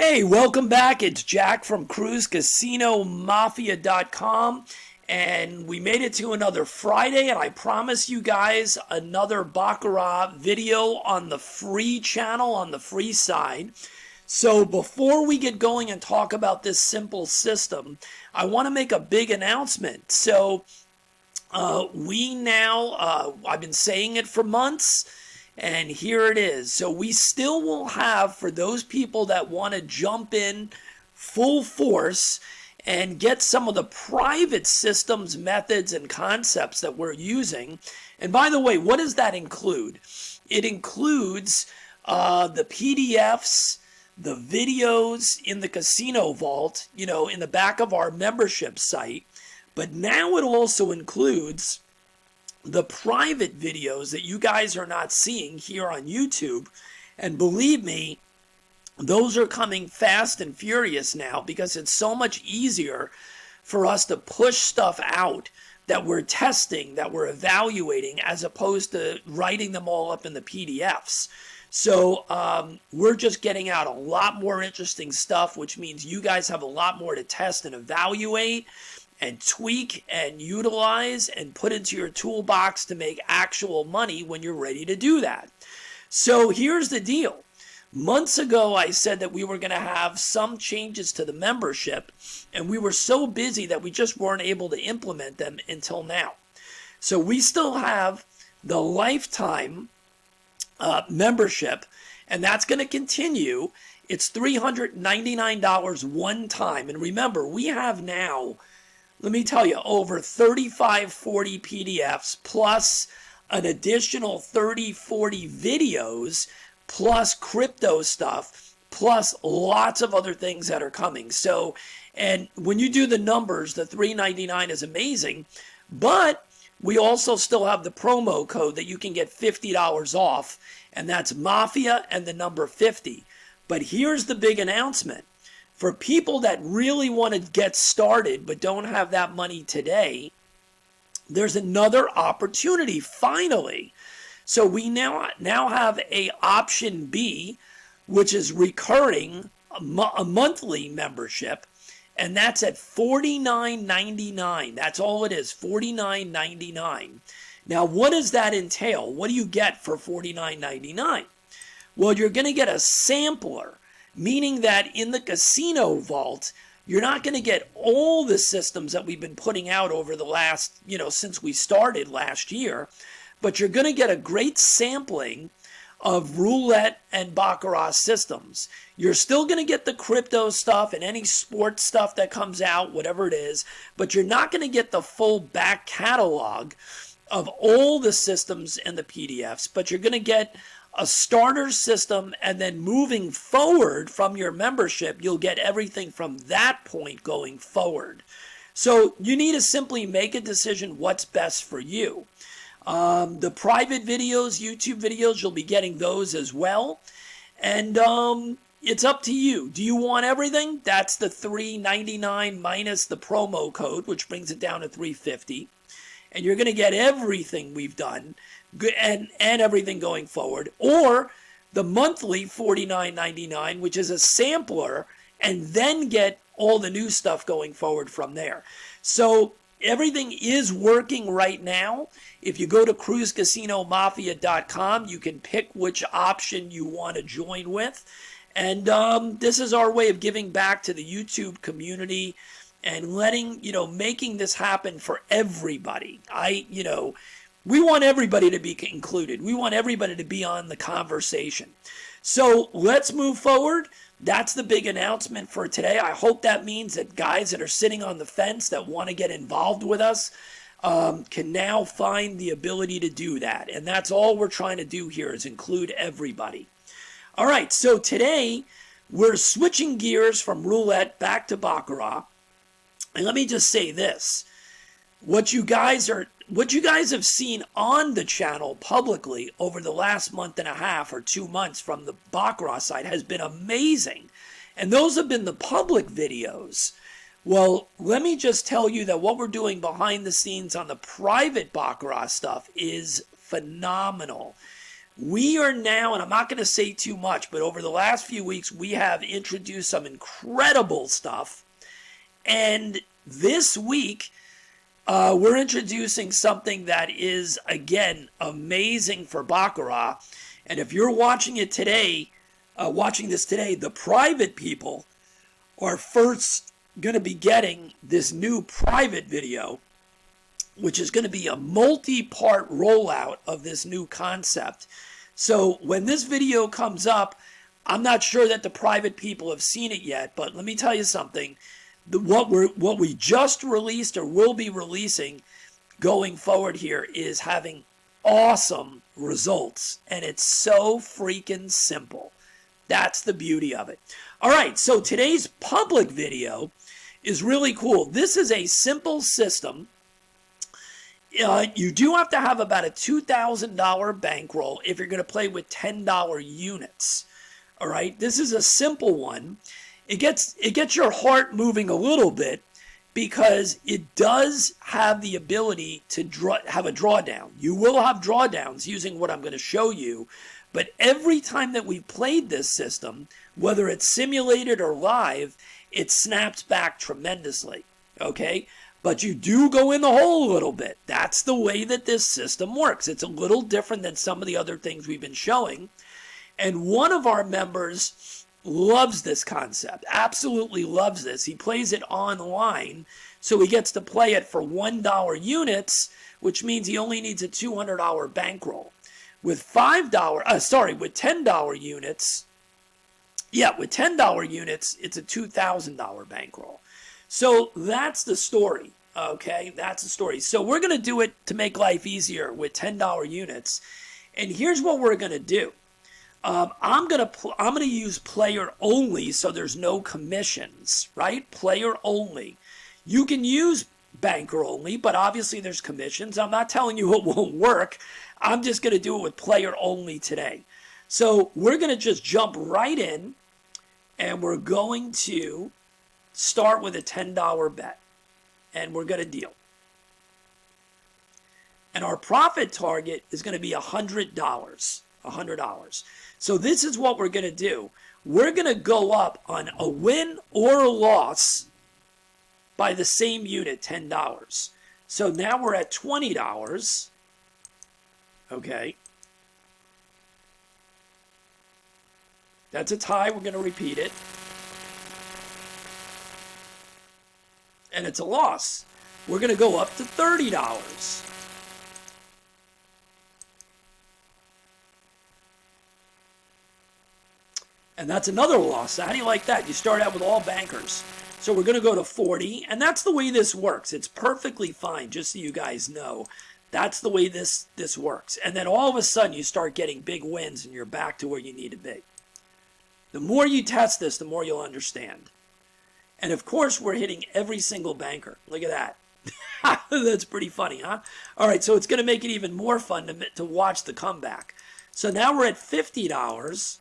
Hey, welcome back. It's Jack from CruiseCasinoMafia.com, and we made it to another Friday, and I promise you guys another Baccarat video on the free channel, on the free side. So before we get going and talk about this simple system, I want to make a big announcement. So I've been saying it for months, and here it is. So we still will have, for those people that want to jump in full force and get some of the private systems, methods, and concepts that we're using. And by the way, what does that include? It includes the PDFs, the videos in the casino vault, in the back of our membership site. But now it also includes the private videos that you guys are not seeing here on YouTube. And believe me, those are coming fast and furious now because it's so much easier for us to push stuff out that we're testing, that we're evaluating, as opposed to writing them all up in the PDFs. So we're just getting out a lot more interesting stuff, which means you guys have a lot more to test and evaluate and tweak and utilize and put into your toolbox to make actual money when you're ready to do that. So here's the deal. Months ago, I said that we were going to have some changes to the membership, and we were so busy that we just weren't able to implement them until now. So we still have the lifetime membership, and that's going to continue. It's $399 one time. And remember, we have now, let me tell you, over 40 PDFs plus an additional 40 videos plus crypto stuff plus lots of other things that are coming. So, and when you do the numbers, the $399 is amazing, but we also still have the promo code that you can get $50 off, and that's Mafia and the number 50. But here's the big announcement. For people that really want to get started but don't have that money today, there's another opportunity finally. So we now have a option B, which is recurring, a monthly membership, and that's at $49.99. That's all it is, $49.99. Now, what does that entail? What do you get for $49.99? Well, you're going to get a sampler, meaning that in the casino vault, you're not going to get all the systems that we've been putting out over the last, since we started last year, but you're going to get a great sampling of roulette and Baccarat systems. You're still going to get the crypto stuff and any sports stuff that comes out, whatever it is, but you're not going to get the full back catalog of all the systems and the PDFs, but you're going to get a starter system, and then moving forward from your membership, you'll get everything from that point going forward. So you need to simply make a decision what's best for you. The private videos, YouTube videos, you'll be getting those as well. And it's up to you. Do you want everything? That's the $399 minus the promo code, which brings it down to $350. And you're going to get everything we've done and everything going forward. Or the monthly $49.99, which is a sampler, and then get all the new stuff going forward from there. So everything is working right now. If you go to CruiseCasinoMafia.com, you can pick which option you want to join with. And this is our way of giving back to the YouTube community and making this happen for everybody. We want everybody to be included. We want everybody to be on the conversation. So let's move forward. That's the big announcement for today. I hope that means that guys that are sitting on the fence that want to get involved with us can now find the ability to do that. And that's all we're trying to do here, is include everybody. All right, so today we're switching gears from roulette back to Baccarat. And let me just say this. What you guys have seen on the channel publicly over the last month and a half or 2 months from the Baccarat side has been amazing. And those have been the public videos. Well, let me just tell you that what we're doing behind the scenes on the private Baccarat stuff is phenomenal. We are now, and I'm not going to say too much, but over the last few weeks, we have introduced some incredible stuff. And this week, we're introducing something that is, again, amazing for Baccarat. And if you're watching it today, watching this today, the private people are first going to be getting this new private video, which is going to be a multi-part rollout of this new concept. So when this video comes up, I'm not sure that the private people have seen it yet, but let me tell you something. What we just released or will be releasing going forward here is having awesome results, and it's so freaking simple. That's the beauty of it. All right, so today's public video is really cool. This is a simple system. You do have to have about a $2,000 bankroll if you're going to play with $10 units. All right, this is a simple one. It gets your heart moving a little bit because it does have the ability to have a drawdown. You will have drawdowns using what I'm going to show you, but every time that we've played this system, whether it's simulated or live, it snaps back tremendously. Okay? But you do go in the hole a little bit. That's the way that this system works. It's a little different than some of the other things we've been showing. And one of our members loves this concept, absolutely loves this. He plays it online, so he gets to play it for $1 units, which means he only needs a $200 bankroll. With with $10 units, with $10 units, it's a $2,000 bankroll. So that's the story, okay? That's the story. So we're going to do it to make life easier with $10 units. And here's what we're going to do. I'm going to use player only, so there's no commissions, right? Player only. You can use banker only, but obviously there's commissions. I'm not telling you it won't work. I'm just going to do it with player only today. So we're going to just jump right in, and we're going to start with a $10 bet, and we're going to deal. And our profit target is going to be $100. $100. So this is what we're going to do. We're going to go up on a win or a loss by the same unit, $10. So now we're at $20. Okay. That's a tie. We're going to repeat it. And it's a loss. We're going to go up to $30. And that's another loss. How do you like that? You start out with all bankers. So we're going to go to 40, and that's the way this works. It's perfectly fine, just so you guys know. That's the way this works. And then all of a sudden, you start getting big wins, and you're back to where you need to be. The more you test this, the more you'll understand. And of course, we're hitting every single banker. Look at that. That's pretty funny, huh? All right, so it's going to make it even more fun to watch the comeback. So now we're at $50.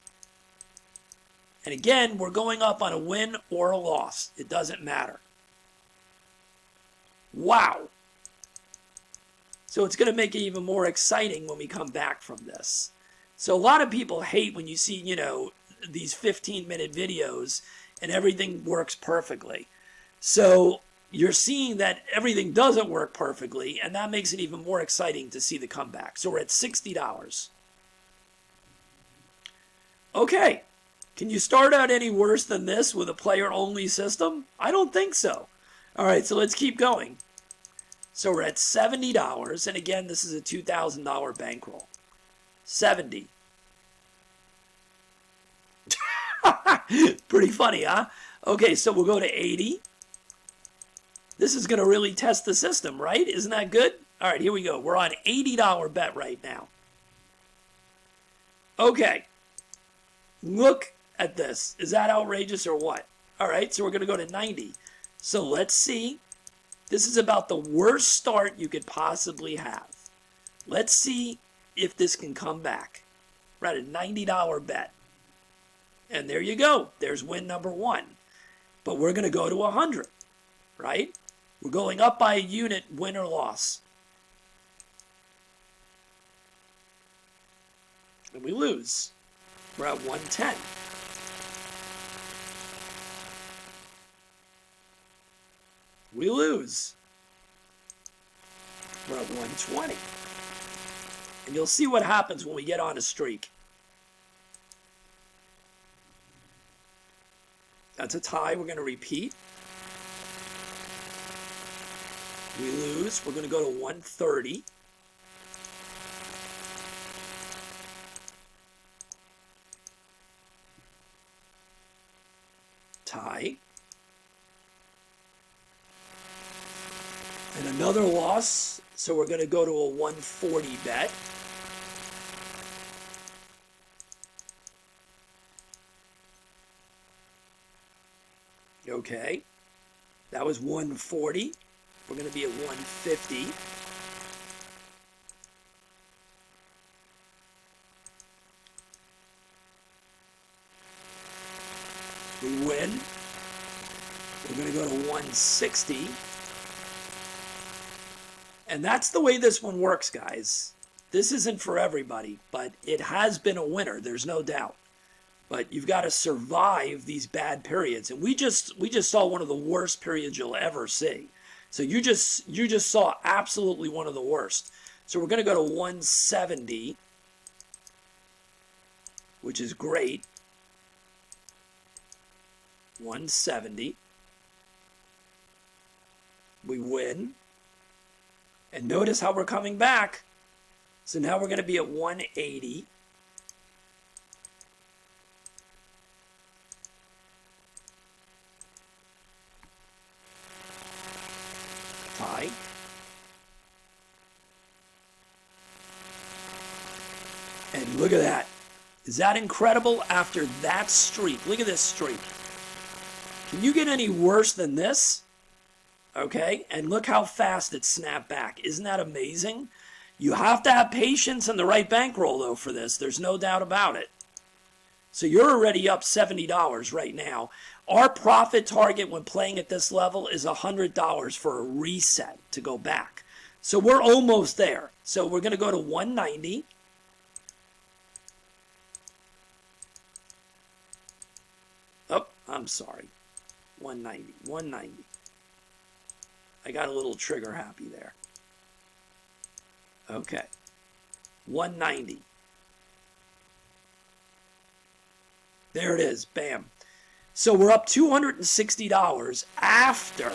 And again, we're going up on a win or a loss. It doesn't matter. Wow. So it's going to make it even more exciting when we come back from this. So a lot of people hate when you see, these 15-minute videos and everything works perfectly. So you're seeing that everything doesn't work perfectly, and that makes it even more exciting to see the comeback. So we're at $60. Okay. Can you start out any worse than this with a player-only system? I don't think so. All right, so let's keep going. So we're at $70, and again, this is a $2,000 bankroll. 70. Pretty funny, huh? Okay, so we'll go to 80. This is going to really test the system, right? Isn't that good? All right, here we go. We're on $80 bet right now. Okay. Look at this. Is that outrageous or what? All right, so we're going to go to 90. So let's see. This is about the worst start you could possibly have. Let's see if this can come back. We're at a $90 bet. And there you go. There's win number one. But we're going to go to 100, right? We're going up by a unit, win or loss. And we lose. We're at 110. We lose. We're at 120. And you'll see what happens when we get on a streak. That's a tie. We're going to repeat. We lose. We're going to go to 130. Tie. And another loss. So we're going to go to a 140 bet. Okay. That was 140. We're going to be at 150. We win. We're going to go to 160. And that's the way this one works, guys. This isn't for everybody, but it has been a winner. There's no doubt. But you've got to survive these bad periods. And we just saw one of the worst periods you'll ever see. So you just saw absolutely one of the worst. So we're going to go to 170, which is great. 170. We win. And notice how we're coming back. So now we're going to be at 180. Tie. And look at that. Is that incredible after that streak? Look at this streak. Can you get any worse than this? Okay, and look how fast it snapped back. Isn't that amazing? You have to have patience and the right bankroll, though, for this. There's no doubt about it. So you're already up $70 right now. Our profit target when playing at this level is $100 for a reset to go back. So we're almost there. So we're going to go to 190. Oh, I'm sorry. 190. 190. I got a little trigger happy there. Okay. 190. There it is. Bam. So we're up $260 after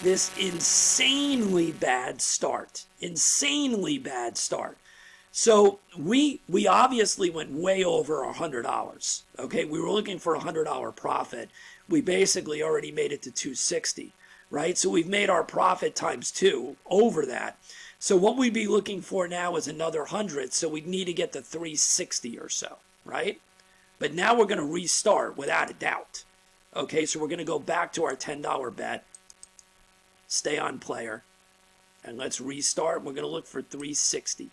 this insanely bad start. Insanely bad start. So we obviously went way over $100. Okay, we were looking for a $100 profit. We basically already made it to 260, right? So we've made our profit times 2 over that. So what we'd be looking for now is another 100. So we'd need to get to 360 or so, right? But now we're going to restart without a doubt. Okay, so we're going to go back to our $10 bet. Stay on player. And let's restart. We're going to look for 360.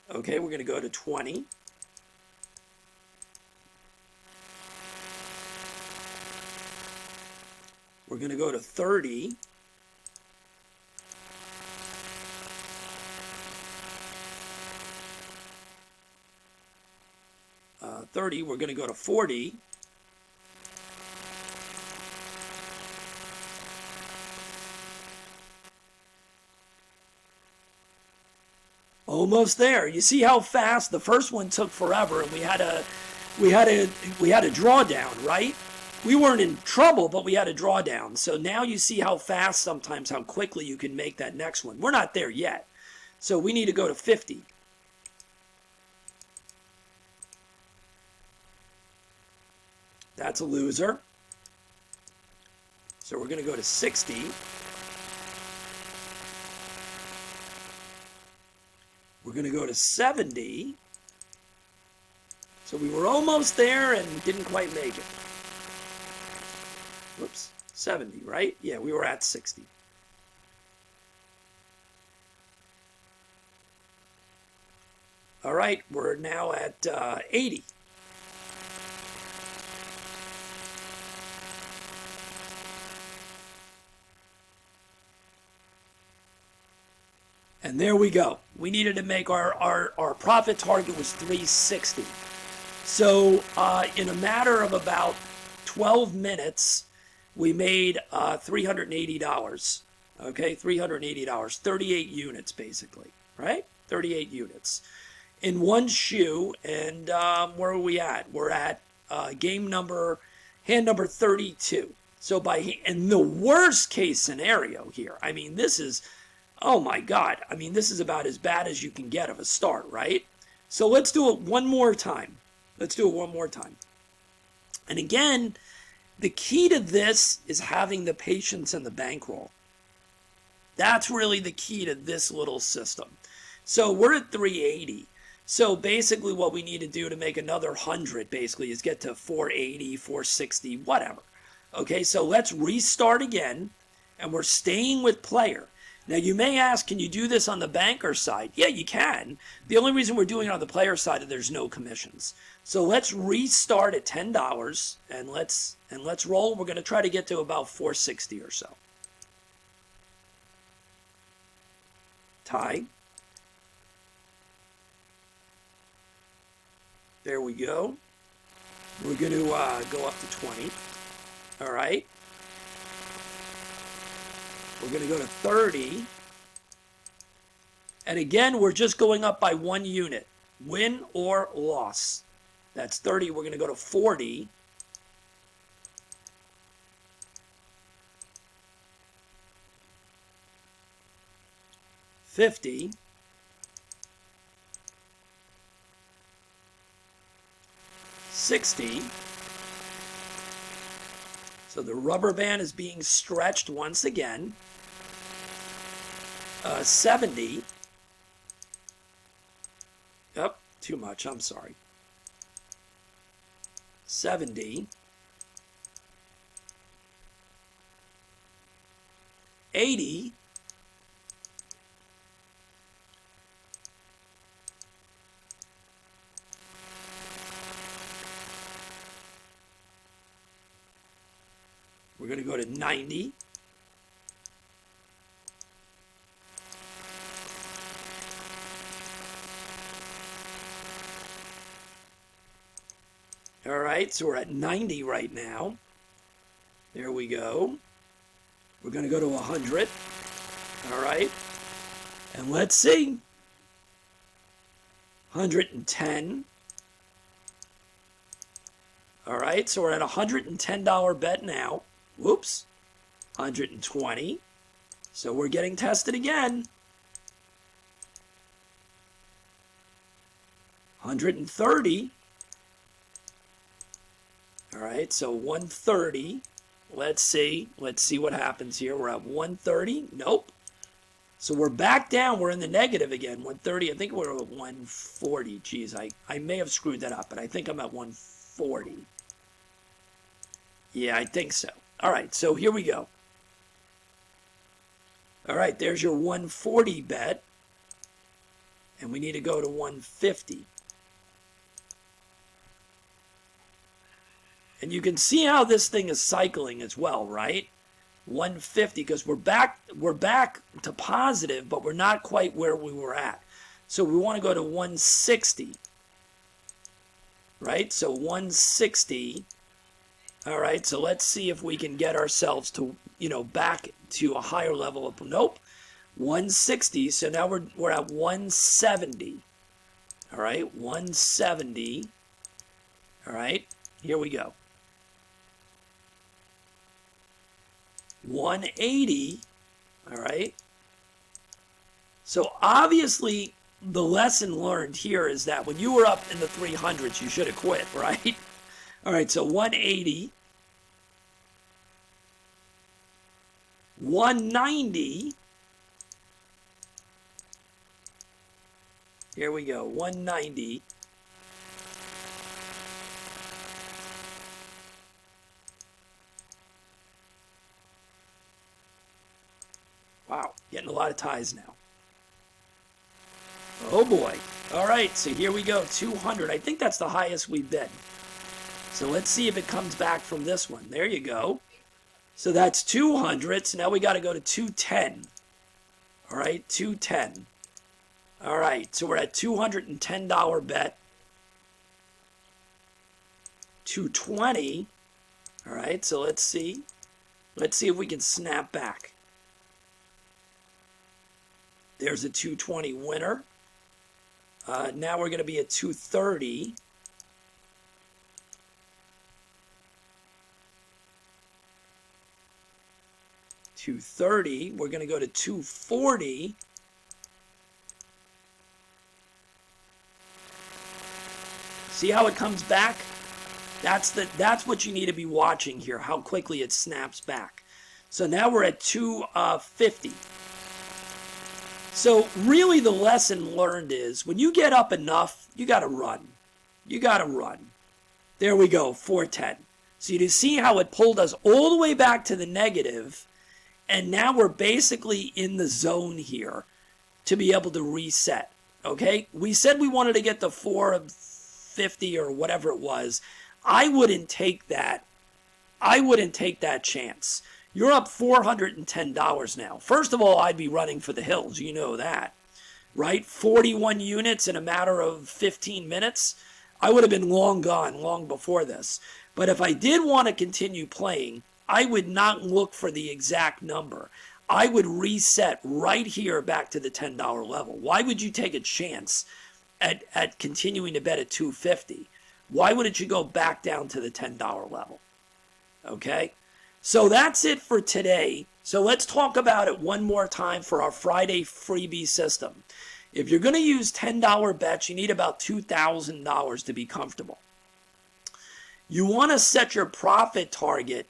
Okay, we're going to go to 20. We're going to go to 30. We're going to go to 40. Almost there. You see how fast the first one took forever, and we had a drawdown, right? We weren't in trouble, but we had a drawdown. So now you see how fast sometimes, how quickly you can make that next one. We're not there yet. So we need to go to 50. That's a loser. So we're going to go to 60. We're going to go to 70. So we were almost there and didn't quite make it. Whoops, 70, right? Yeah, we were at 60. All right, we're now at 80. And there we go. we needed to make our profit target was 360. So in a matter of about 12 minutes, we made $380. Okay, $380, 38 units basically, right? 38 units in one shoe. And where are we at? We're at hand number 32. So and the worst case scenario here, I mean, this is, oh my God, I mean, this is about as bad as you can get of a start, right? So let's do it one more time. Let's do it one more time. And again, the key to this is having the patience and the bankroll. That's really the key to this little system. So we're at 380. So basically what we need to do to make another 100 basically is get to 480, 460, whatever. Okay, so let's restart again, and we're staying with player. Now you may ask, can you do this on the banker side? Yeah, you can. The only reason we're doing it on the player side is there's no commissions. So let's restart at $10 and let's roll. We're going to try to get to about 460 or so. Tie. There we go. We're going to go up to 20. All right. We're going to go to 30. And again, we're just going up by 1 unit. Win or loss. That's 30. We're going to go to 40. $50. $60. So the rubber band is being stretched once again. $70. Yep, too much, I'm sorry. $70. $80. We're going to go to 90. All right, so we're at 90 right now. There we go. We're going to go to 100. All right. And let's see. 110. All right, so we're at a $110 bet now. Whoops. 120. So we're getting tested again. 130. All right, so 130. Let's see what happens here. We're at 130. Nope. So we're back down. We're in the negative again. 130. I think we're at 140. Geez, I may have screwed that up, but I think I'm at 140. Yeah, I think so. All right, so here we go. All right, there's your 140 bet. And we need to go to 150. And you can see how this thing is cycling as well, right? 150, because we're back to positive, but we're not quite where we were at. So we want to go to 160. Right? So 160. All right, so let's see if we can get ourselves to, back to a higher level of, nope, 160. So now we're at 170. All right, 170. All right, here we go. 180. All right. So obviously the lesson learned here is that when you were up in the 300s, you should have quit, right? All right, so 180. 190. Here we go, 190. Wow, getting a lot of ties now. Oh boy. All right, so here we go, 200. I think that's the highest we've been. So let's see if it comes back from this one. There you go. So that's 200. So now we got to go to 210. All right, 210. All right, so we're at $210 bet. 220. All right, so let's see. Let's see if we can snap back. There's a 220 winner. Now we're going to be at 230. We're going to go to 240. See how it comes back? That's what you need to be watching here, how quickly it snaps back. So now we're at 250. So really the lesson learned is when you get up enough, you got to run. You got to run. There we go, 410. So you see how it pulled us all the way back to the negative, and now we're basically in the zone here to be able to reset. Okay? We said we wanted to get to 450 or whatever it was. I wouldn't take that. I wouldn't take that chance. You're up $410 now. First of all, I'd be running for the hills. You know that, right? 41 units in a matter of 15 minutes. I would have been long gone long before this. But if I did want to continue playing, I would not look for the exact number. I would reset right here back to the $10 level. Why would you take a chance at continuing to bet at 250? Why wouldn't you go back down to the $10 level? Okay? So that's it for today. So let's talk about it one more time for our Friday freebie system. If you're going to use $10 bets, you need about $2,000 to be comfortable. You want to set your profit target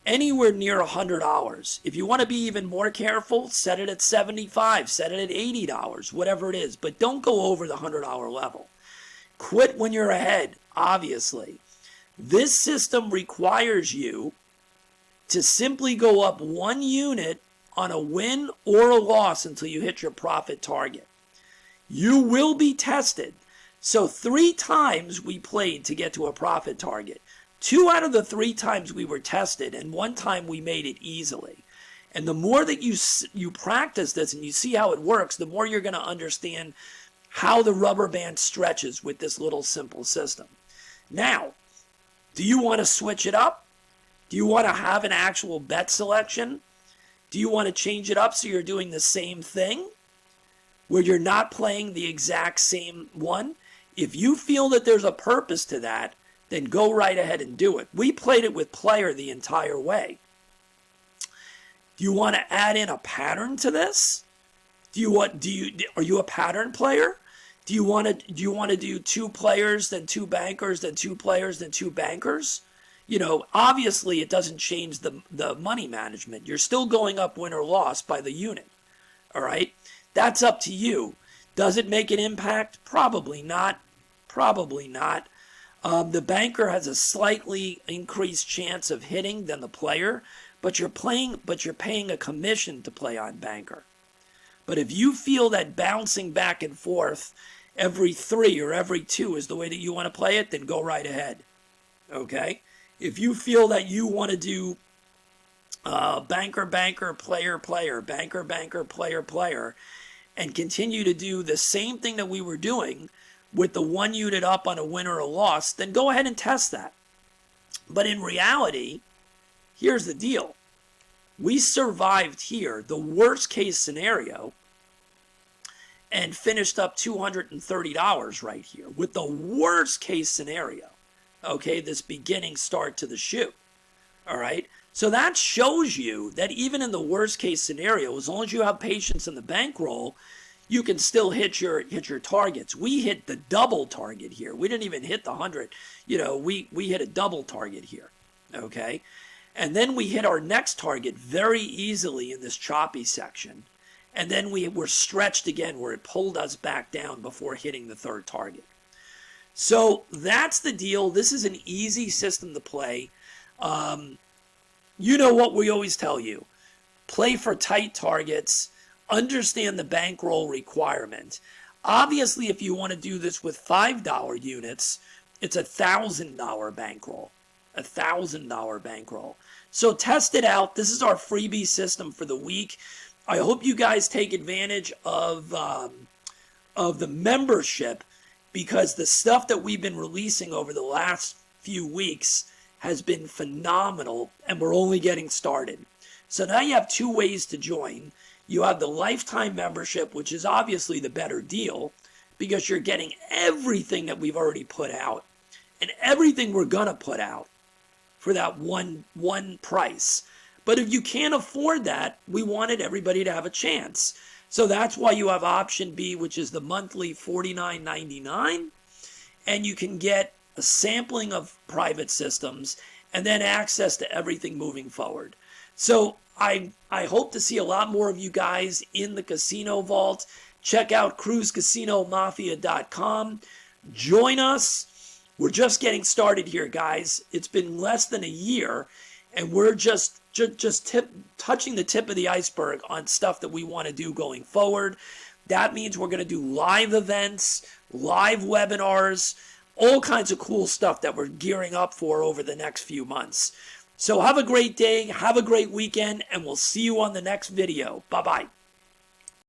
anywhere near $100. If you want to be even more careful, set it at $75, set it at $80, whatever it is. But don't go over the $100 level. Quit when you're ahead, obviously. This system requires you to simply go up 1 unit on a win or a loss until you hit your profit target. You will be tested. So 3 times we played to get to a profit target. 2 out of the 3 times we were tested, and 1 time we made it easily. And the more that you practice this and you see how it works, the more you're going to understand how the rubber band stretches with this little simple system. Now, do you want to switch it up? Do you want to have an actual bet selection? Do you want to change it up so you're doing the same thing where you're not playing the exact same one? If you feel that there's a purpose to that, then go right ahead and do it. We played it with player the entire way. Do you want to add in a pattern to this? Are you a pattern player? Do you want to do 2 players, then 2 bankers, then 2 players, then 2 bankers? You know, obviously it doesn't change the money management. You're still going up win or loss by the unit. All right? That's up to you. Does it make an impact? Probably not. Probably not. The banker has a slightly increased chance of hitting than the player, but you're paying a commission to play on banker. But if you feel that bouncing back and forth every 3 or every 2 is the way that you want to play it, then go right ahead. Okay? If you feel that you want to do banker, banker, player, player, banker, banker, player, player, and continue to do the same thing that we were doing with the 1 unit up on a win or a loss, then go ahead and test that. But in reality, here's the deal. We survived here, the worst case scenario, and finished up $230 right here with the worst case scenario. Okay, this beginning start to the shoe. All right, so that shows you that even in the worst case scenario, as long as you have patience in the bankroll, you can still hit your targets. We hit the double target here. We didn't even hit the 100. You know, we hit a double target here. Okay, and then we hit our next target very easily in this choppy section. And then we were stretched again where it pulled us back down before hitting the 3rd target. So that's the deal. This is an easy system to play. You know what we always tell you. Play for tight targets. Understand the bankroll requirement. Obviously, if you want to do this with $5 units, it's a $1,000 bankroll. A $1,000 bankroll. So test it out. This is our freebie system for the week. I hope you guys take advantage of of the membership, because the stuff that we've been releasing over the last few weeks has been phenomenal, and we're only getting started. So now you have two ways to join. You have the lifetime membership, which is obviously the better deal because you're getting everything that we've already put out and everything we're going to put out for that one price. But if you can't afford that, we wanted everybody to have a chance. So that's why you have option B, which is the monthly $49.99, and you can get a sampling of private systems and then access to everything moving forward. So I hope to see a lot more of you guys in the casino vault. Check out cruisecasinomafia.com. Join us. We're just getting started here, guys. It's been less than a year, and we're just touching the tip of the iceberg on stuff that we want to do going forward. That means we're going to do live events, live webinars, all kinds of cool stuff that we're gearing up for over the next few months. So have a great day, have a great weekend, and we'll see you on the next video. Bye-bye.